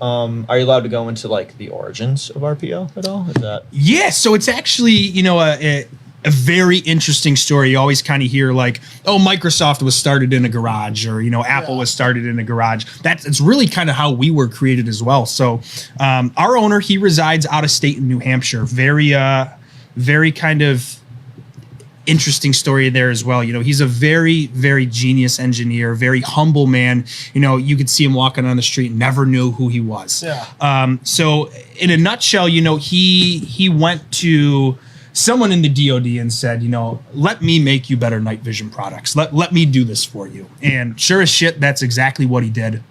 Are you allowed to go into like the origins of RPO at all? Is that? Yeah, so it's actually, a very interesting story. You always kind of hear like, oh, Microsoft was started in a garage, or, Apple was started in a garage. It's really kind of how we were created as well. So our owner, he resides out of state in New Hampshire. Very kind of interesting story there as well. He's a very, very genius engineer, very humble man. You could see him walking on the street, never knew who he was. Yeah. So in a nutshell, he went to someone in the DoD and said, let me make you better night vision products. Let me do this for you. And sure as shit, that's exactly what he did.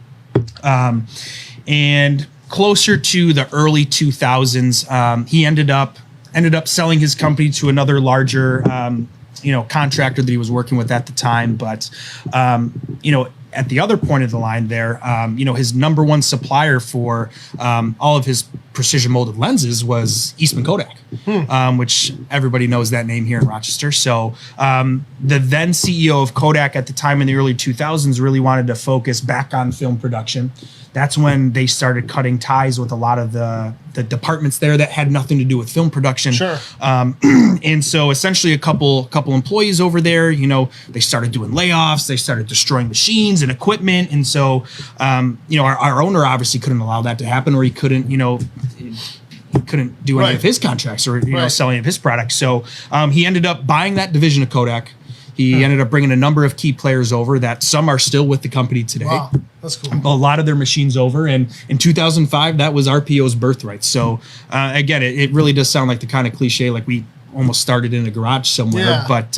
And closer to the early 2000s, he ended up selling his company to another larger, contractor that he was working with at the time. But, at the other point of the line there, his number one supplier for all of his precision molded lenses was Eastman Kodak, which everybody knows that name here in Rochester. So the then CEO of Kodak at the time in the early 2000s really wanted to focus back on film production. That's when they started cutting ties with a lot of the departments there that had nothing to do with film production. Sure. And so essentially a couple employees over there, they started doing layoffs, they started destroying machines and equipment. And so, our owner obviously couldn't allow that to happen, or he couldn't, he couldn't do any of his contracts or, sell any of his products. So he ended up buying that division of Kodak. He ended up bringing a number of key players over that some are still with the company today. Wow, that's cool. A lot of their machines over. And in 2005, that was RPO's birthright. So again, it really does sound like the kind of cliche, like we almost started in a garage somewhere. Yeah. But,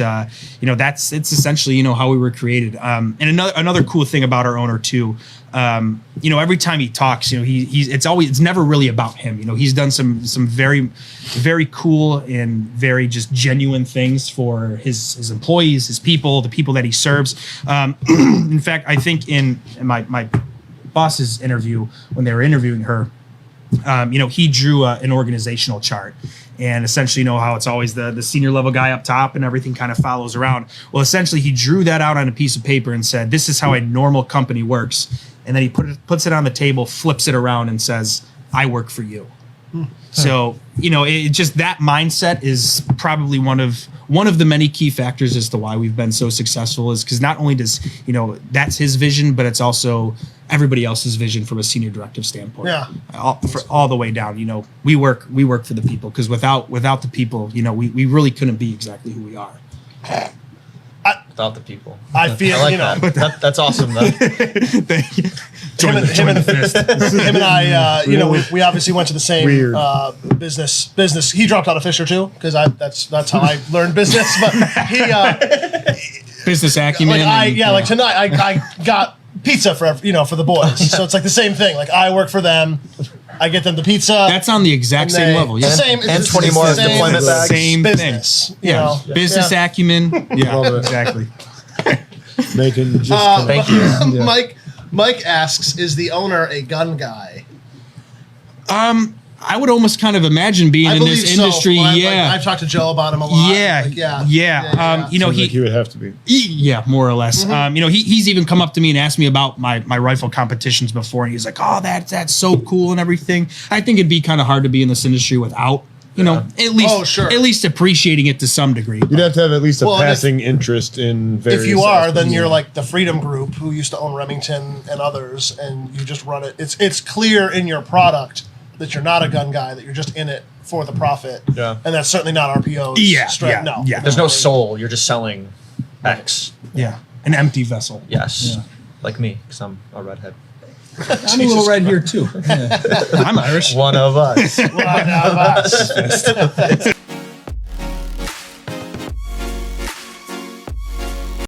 it's essentially, how we were created. And another cool thing about our owner too, every time he talks, it's never really about him. He's done some very, very cool and very just genuine things for his employees, his people, the people that he serves. In fact, I think in my boss's interview, when they were interviewing her, he drew an organizational chart. And essentially, how it's always the senior level guy up top and everything kind of follows around. Well, essentially, he drew that out on a piece of paper and said, this is how a normal company works. And then he puts it on the table, flips it around and says, I work for you. So, it just that mindset is probably one of the many key factors as to why we've been so successful, is because not only does, that's his vision, but it's also everybody else's vision from a senior directive standpoint. Yeah. All the way down, we work for the people, because without the people, we really couldn't be exactly who we are. Without the people. I feel, I like that. That's awesome though. Thank you. Him and I, we obviously went to the same business. He dropped out of Fisher too, because that's how I learned business. But he business acumen. Like tonight I got pizza for the boys. So it's like the same thing. Like I work for them. I get them the pizza. That's on the exact same level. Yeah. And 20 more deployment bags. Same business, thing. Yeah. Business acumen. Yeah, exactly. Making just thank you. Yeah. Mike asks, is the owner a gun guy? I would almost kind of imagine being in this industry. So. Yeah, I've talked to Joe about him a lot. Yeah. he would have to be. Yeah, more or less. He's even come up to me and asked me about my rifle competitions before, and he's like, "Oh, that's so cool and everything." I think it'd be kind of hard to be in this industry without, at least appreciating it to some degree. You'd have to have at least a passing interest in various. If you are, then you're like the Freedom Group, who used to own Remington and others, and you just run it. It's clear in your product that you're not a gun guy, that you're just in it for the profit. Yeah. And that's certainly not RPO's strength. No. Yeah. There's no soul. You're just selling X. Yeah. An empty vessel. Yes. Yeah. Like me, because I'm a redhead. I'm a little red here too. Yeah. I'm Irish. One of us. One of us.